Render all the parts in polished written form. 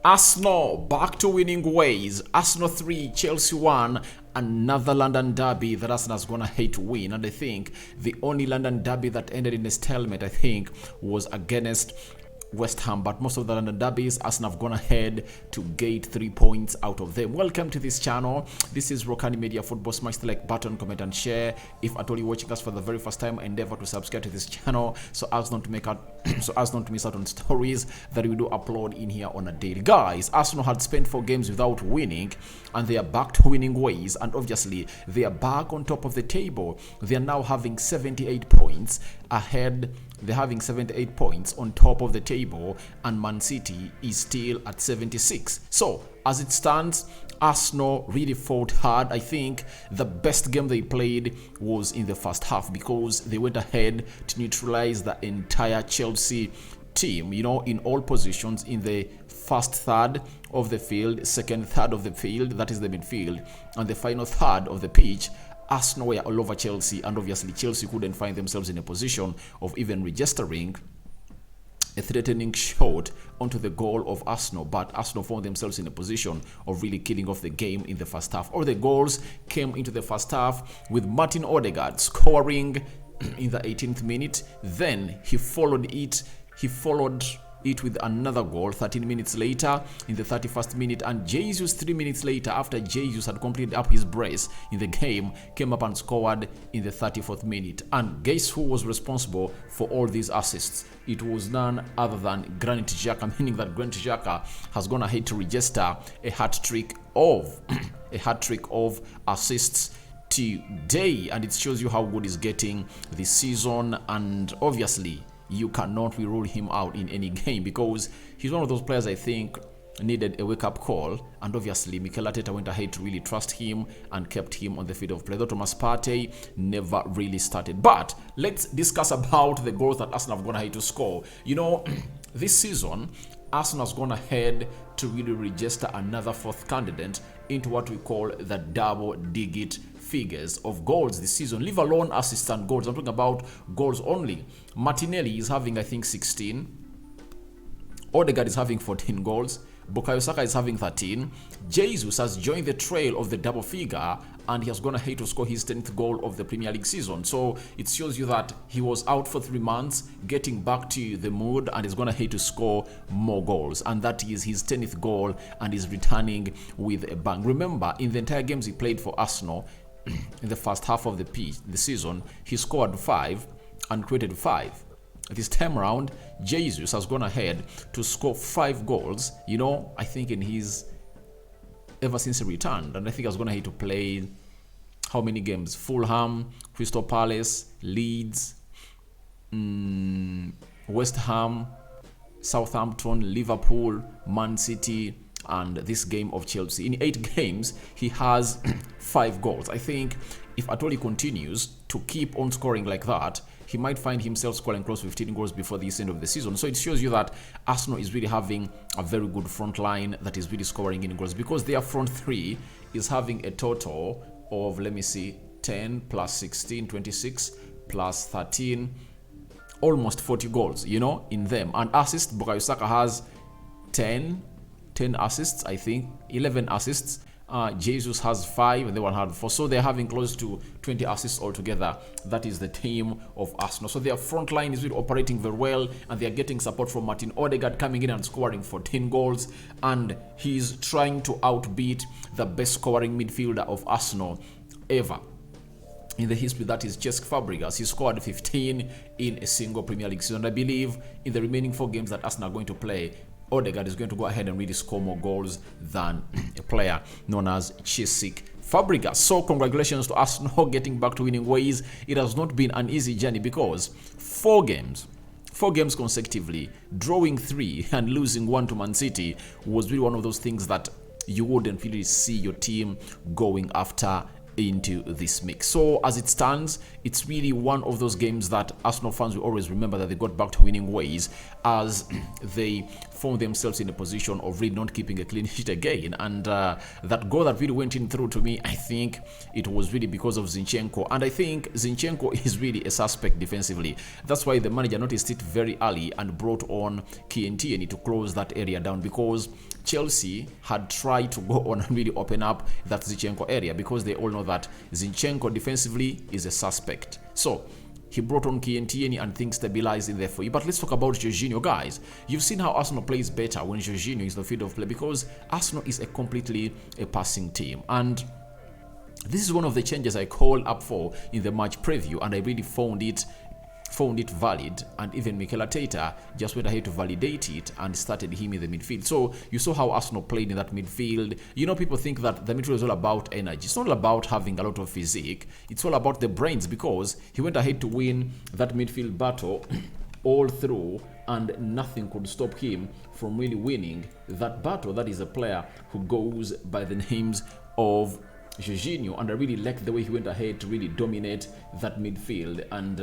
Arsenal back to winning ways. Arsenal 3, Chelsea 1. Another London derby that Arsenal's gonna hate to win. And I think the only London derby that ended in a stalemate, I think, was against West Ham, but most of the London derbies, Arsenal have gone ahead to get 3 points out of them. Welcome to this channel. This is Rokani Media Football. Smash the like button, comment and share. If at all you're watching us for the very first time, endeavor to subscribe to this channel so as not to miss out on stories that we do upload in here on a daily. Guys, Arsenal had spent 4 games without winning, and they are back to winning ways, and obviously they are back on top of the table. They are now having 78 points ahead. They're having 78 points on top of the table, and Man City is still at 76. So as it stands, Arsenal really fought hard. I think the best game they played was in the first half, because they went ahead to neutralize the entire Chelsea team, you know, in all positions, in the first third of the field, second third of the field, that is the midfield, and the final third of the pitch. Arsenal were all over Chelsea, and obviously Chelsea couldn't find themselves in a position of even registering a threatening shot onto the goal of Arsenal, but Arsenal found themselves in a position of really killing off the game in the first half. All the goals came into the first half with Martin Odegaard scoring in the 18th minute. Then he followed it with another goal 13 minutes later in the 31st minute, and Jesus 3 minutes later, after Jesus had completed up his brace in the game, came up and scored in the 34th minute. And guess who was responsible for all these assists? It was none other than Granit Xhaka, meaning that Granit Xhaka has gone ahead to register a hat-trick of assists today, and it shows you how good he's getting this season. And obviously you cannot rule him out in any game, because he's one of those players I think needed a wake-up call, and obviously Mikel Arteta went ahead to really trust him and kept him on the field of play. Though Thomas Partey never really started. But let's discuss about the goals that Arsenal have gone ahead to score. You know, this season Arsenal has gone ahead to really register another 4th candidate into what we call the double-digit figures of goals this season. Leave alone assists and goals. I'm talking about goals only. Martinelli is having, I think, 16. Odegaard is having 14 goals. Bukayo Saka is having 13. Jesus has joined the trail of the double figure, and he has gone ahead to score his 10th goal of the Premier League season. So it shows you that he was out for 3 months, getting back to the mood, and is going ahead to score more goals. And that is his 10th goal, and is returning with a bang. Remember, in the entire games he played for Arsenal, in the first half of the season, he scored 5 and created 5. This time around, Jesus has gone ahead to score 5 goals, you know, I think ever since he returned. And I think he has gone ahead to play how many games? Fulham, Crystal Palace, Leeds, West Ham, Southampton, Liverpool, Man City, and this game of Chelsea. In 8 games, he has 5 goals. I think if at all he continues to keep on scoring like that, he might find himself scoring close to 15 goals before the end of the season. So it shows you that Arsenal is really having a very good front line that is really scoring in goals, because their front 3 is having a total of, let me see, 10 plus 16, 26 plus 13, almost 40 goals, you know, in them. And assists, Bukayo Saka has 10 assists, I think, 11 assists. Jesus has 5, and they one had 4. So they're having close to 20 assists altogether. That is the team of Arsenal. So their front line is really operating very well, and they're getting support from Martin Odegaard coming in and scoring 14 goals. And he's trying to outbeat the best scoring midfielder of Arsenal ever in the history, that is Cesc Fabregas. He scored 15 in a single Premier League season. I believe in the remaining 4 games that Arsenal are going to play, Odegaard is going to go ahead and really score more goals than a player known as Cesc Fabregas. So congratulations to Arsenal getting back to winning ways. It has not been an easy journey, because 4 games consecutively, drawing 3 and losing 1 to Man City was really one of those things that you wouldn't really see your team going after into this mix. So as it stands, it's really one of those games that Arsenal fans will always remember, that they got back to winning ways as they found themselves in a position of really not keeping a clean sheet again. And that goal that really went in through, to me, I think it was really because of Zinchenko. And I think Zinchenko is really a suspect defensively. That's why the manager noticed it very early and brought on Tierney to close that area down, because Chelsea had tried to go on and really open up that Zinchenko area, because they all know that Zinchenko defensively is a suspect. So he brought on Tierney and things stabilized in there for you. But let's talk about Jorginho, guys. You've seen how Arsenal plays better when Jorginho is the field of play, because Arsenal is completely a passing team. And this is one of the changes I called up for in the match preview, and I really found it valid, and even Mikel Arteta just went ahead to validate it and started him in the midfield. So you saw how Arsenal played in that midfield. You know, people think that the midfield is all about energy. It's not all about having a lot of physique. It's all about the brains, because he went ahead to win that midfield battle all through, and nothing could stop him from really winning that battle. That is a player who goes by the names of Jorginho, and I really liked the way he went ahead to really dominate that midfield. And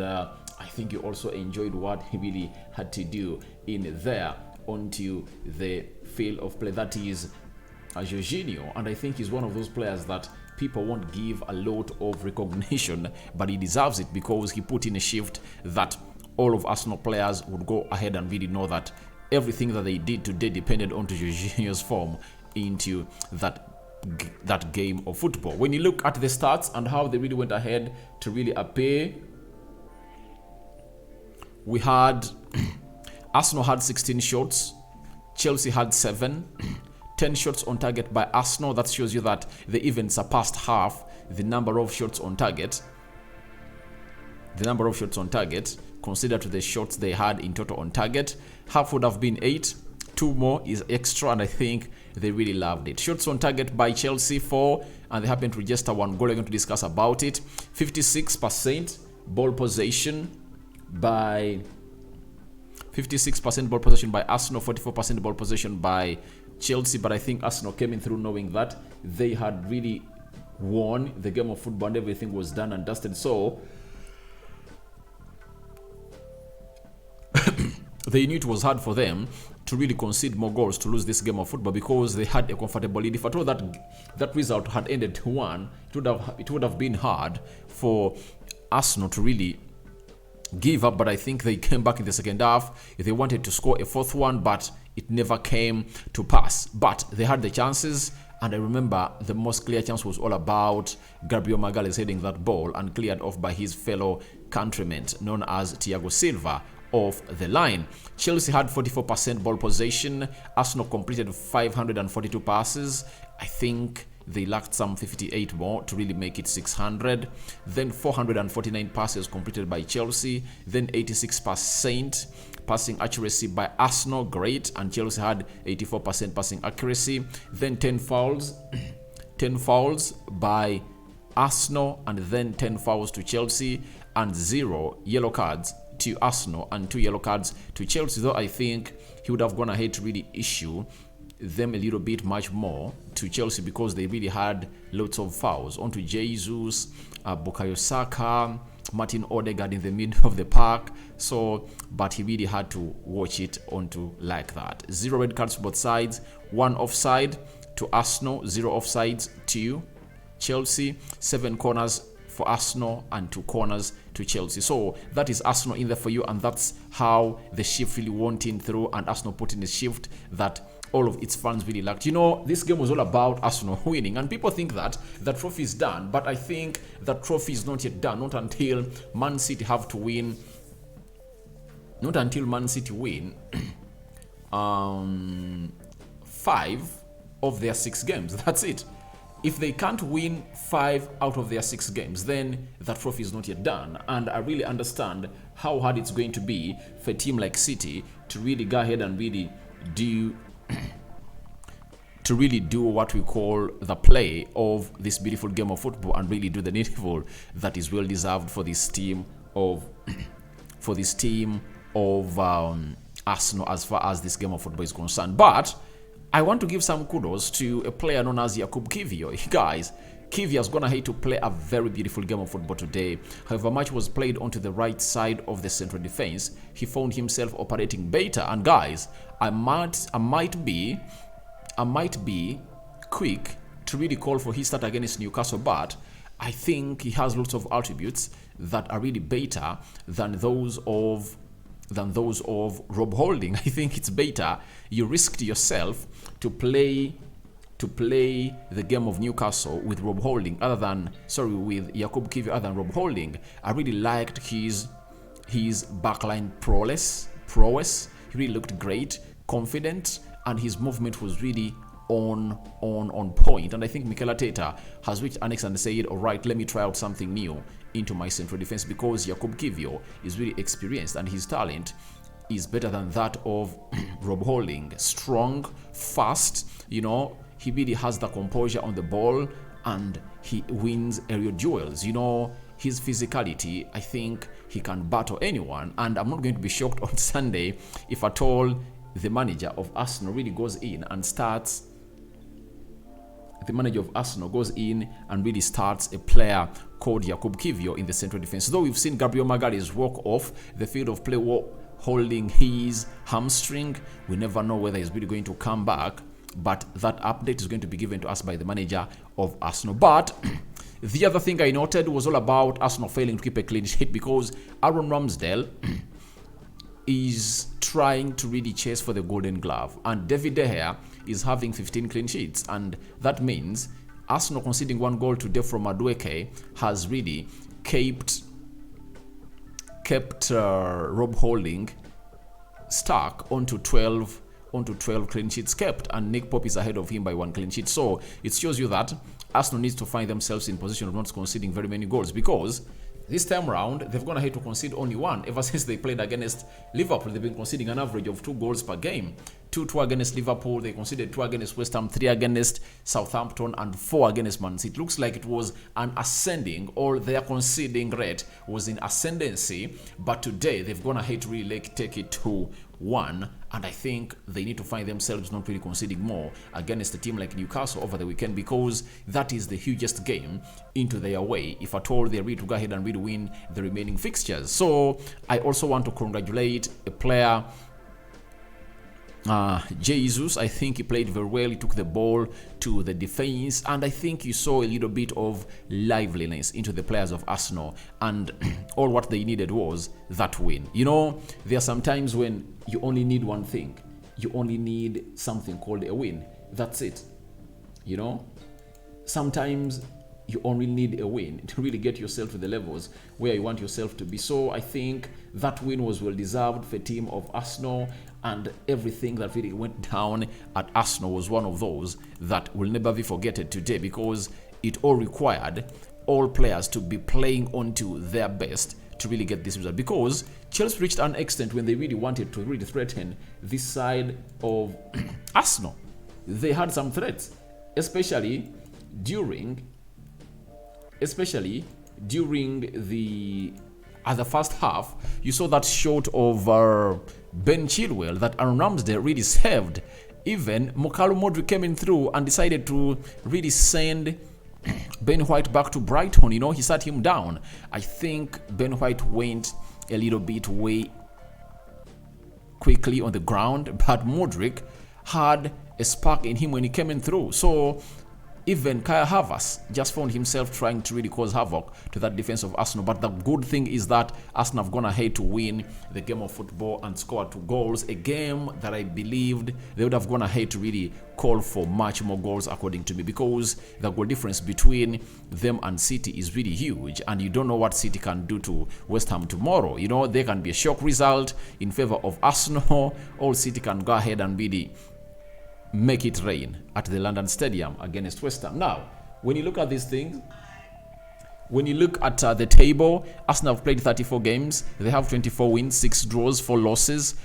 I think you also enjoyed what he really had to do in there onto the field of play. That is Jorginho, and I think he's one of those players that people won't give a lot of recognition, but he deserves it, because he put in a shift that all of Arsenal players would go ahead and really know that everything that they did today depended on Jorginho's form into that game of football. When you look at the stats and how they really went ahead to really appear, we had Arsenal had 16 shots, Chelsea had 7, 10 shots on target by Arsenal. That shows you that they even surpassed half the number of shots on target. Considered to the shots they had in total on target. Half would have been 8. 2 more is extra, and I think they really loved it. Shots on target by Chelsea 4, and they happened to register 1 goal. We're going to discuss about it. 56% ball possession by 56% ball possession by Arsenal, 44% ball possession by Chelsea. But I think Arsenal came in through knowing that they had really won the game of football and everything was done and dusted. So they knew it was hard for them to really concede more goals to lose this game of football, because they had a comfortable lead. If at all that result had ended 2-1, it would have been hard for Arsenal to really give up. But I think they came back in the second half. They wanted to score a 4th one, but it never came to pass. But they had the chances, and I remember the most clear chance was all about Gabriel Magalhaes heading that ball and cleared off by his fellow countryman known as Thiago Silva off the line. Chelsea had 44% ball possession. Arsenal completed 542 passes. I think they lacked some 58 more to really make it 600. Then 449 passes completed by Chelsea. Then 86% passing accuracy by Arsenal, great, and Chelsea had 84% passing accuracy. Then 10 fouls by Arsenal, and then 10 fouls to Chelsea, and 0 yellow cards to Arsenal and 2 yellow cards to Chelsea. Though I think he would have gone ahead to really issue them a little bit much more to Chelsea, because they really had lots of fouls onto Jesus, Bukayo Saka, Martin Odegaard in the middle of the park. So, but he really had to watch it onto like that. 0 red cards to both sides, 1 offside to Arsenal, 0 offsides to Chelsea, 7 corners for Arsenal and 2 corners to Chelsea. So that is Arsenal in there for you, and that's how the shift really went in through, and Arsenal put in a shift that all of its fans really liked. You know, this game was all about Arsenal winning, and people think that the trophy is done, but I think the trophy is not yet done, not until Man City have to win, not until Man City win 5 of their 6 games. That's it. If they can't win 5 out of their 6 games, then the trophy is not yet done. And I really understand how hard it's going to be for a team like City to really go ahead and really do what we call the play of this beautiful game of football, and really do the needful that is well deserved for this team of Arsenal as far as this game of football is concerned. But I want to give some kudos to a player known as Jakub Kiwior. Guys, Kivior's gonna hate to play a very beautiful game of football today. However, much was played onto the right side of the central defense. He found himself operating better. And guys, I might be quick to really call for his start against Newcastle, but I think he has lots of attributes that are really better than those of Rob Holding. I think it's better you risked yourself to play the game of Newcastle with Rob Holding with Jakub Kiwior other than Rob Holding. I really liked his backline prowess. He really looked great, confident, and his movement was really on point. And I think Mikel Arteta has reached an extent and said, all right, let me try out something new into my central defense, because Jakub Kiwior is really experienced and his talent is better than that of Rob Holding. Strong, fast, he really has the composure on the ball and he wins aerial duels. His physicality, I think he can battle anyone, and I'm not going to be shocked on Sunday if at all the manager of Arsenal really goes in and starts a player called Jakub Kiwior in the central defense. Though we've seen Gabriel Magalhaes walk off the field of play holding his hamstring, we never know whether he's really going to come back, but that update is going to be given to us by the manager of Arsenal. But the other thing I noted was all about Arsenal failing to keep a clean sheet, because Aaron Ramsdale is trying to really chase for the Golden Glove, and David De Gea is having 15 clean sheets, and that means Arsenal conceding 1 goal today from Madueke has really kept Rob Holding stuck onto 12 clean sheets kept, and Nick Pope is ahead of him by 1 clean sheet. So it shows you that Arsenal needs to find themselves in position of not conceding very many goals, because this time round, they've gone ahead to concede only 1. Ever since they played against Liverpool, they've been conceding an average of 2 goals per game. 2 against Liverpool, they conceded 2 against West Ham, 3 against Southampton, and 4 against Man City. It looks like it was an ascending, or their conceding rate was in ascendancy, but today they've gone ahead to really take it to 1, and I think they need to find themselves not really conceding more against a team like Newcastle over the weekend, because that is the hugest game into their way, if at all they're ready to go ahead and really win the remaining fixtures. So I also want to congratulate a player, Jesus. I think he played very well. He took the ball to the defense, and I think you saw a little bit of liveliness into the players of Arsenal, and all what they needed was that win. There are some times when you only need one thing. You only need something called a win. That's it. Sometimes you only need a win to really get yourself to the levels where you want yourself to be. So I think that win was well deserved for a team of Arsenal, and everything that really went down at Arsenal was one of those that will never be forgotten today, because it all required all players to be playing onto their best to really get this result, because Chelsea reached an extent when they really wanted to really threaten this side of Arsenal. They had some threats, especially during the first half. You saw that shot of Ben Chilwell that Aaron Ramsdale really saved. Even Mokalo Modric came in through and decided to really send Ben White back to Brighton. He sat him down. I think Ben White went a little bit way quickly on the ground, but Modric had a spark in him when he came in through. So even Kai Havertz just found himself trying to really cause havoc to that defense of Arsenal. But the good thing is that Arsenal have gone ahead to win the game of football and score 2 goals. A game that I believed they would have gone ahead to really call for much more goals, according to me, because the goal difference between them and City is really huge, and you don't know what City can do to West Ham tomorrow. There can be a shock result in favor of Arsenal, or City can go ahead and really make it rain at the London Stadium against West Ham. Now, when you look at these things, when you look at the table, Arsenal have played 34 games. They have 24 wins, 6 draws, 4 losses,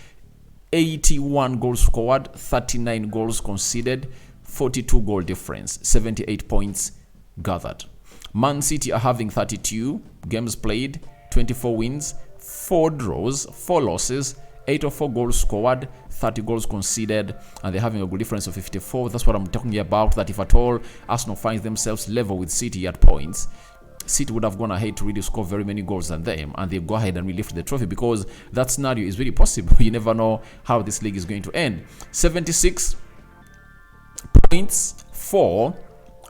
81 goals scored, 39 goals conceded, 42 goal difference, 78 points gathered. Man City are having 32 games played, 24 wins, 4 draws, 4 losses, 804 goals scored, 30 goals conceded, and they're having a goal difference of 54. That's what I'm talking about, that if at all Arsenal finds themselves level with City at points, City would have gone ahead to really score very many goals than them, and they go ahead and really lift the trophy, because that scenario is really possible. You never know how this league is going to end. 76 points for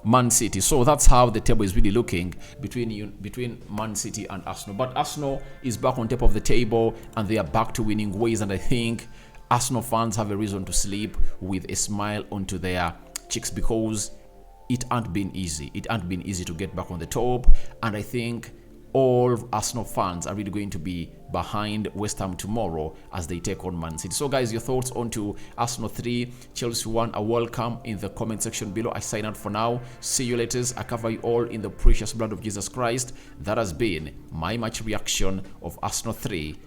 Man City. So that's how the table is really looking between Man City and Arsenal. But Arsenal is back on top of the table, and they are back to winning ways, and I think Arsenal fans have a reason to sleep with a smile onto their cheeks, because it ain't been easy. It ain't been easy to get back on the top, and I think all Arsenal fans are really going to be behind West Ham tomorrow as they take on Man City. So guys, your thoughts on to Arsenal 3, Chelsea 1 are welcome in the comment section below. I sign out for now. See you later. I cover you all in the precious blood of Jesus Christ. That has been my match reaction of Arsenal 3,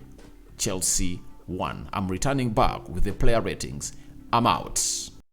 Chelsea 1. I'm returning back with the player ratings. I'm out.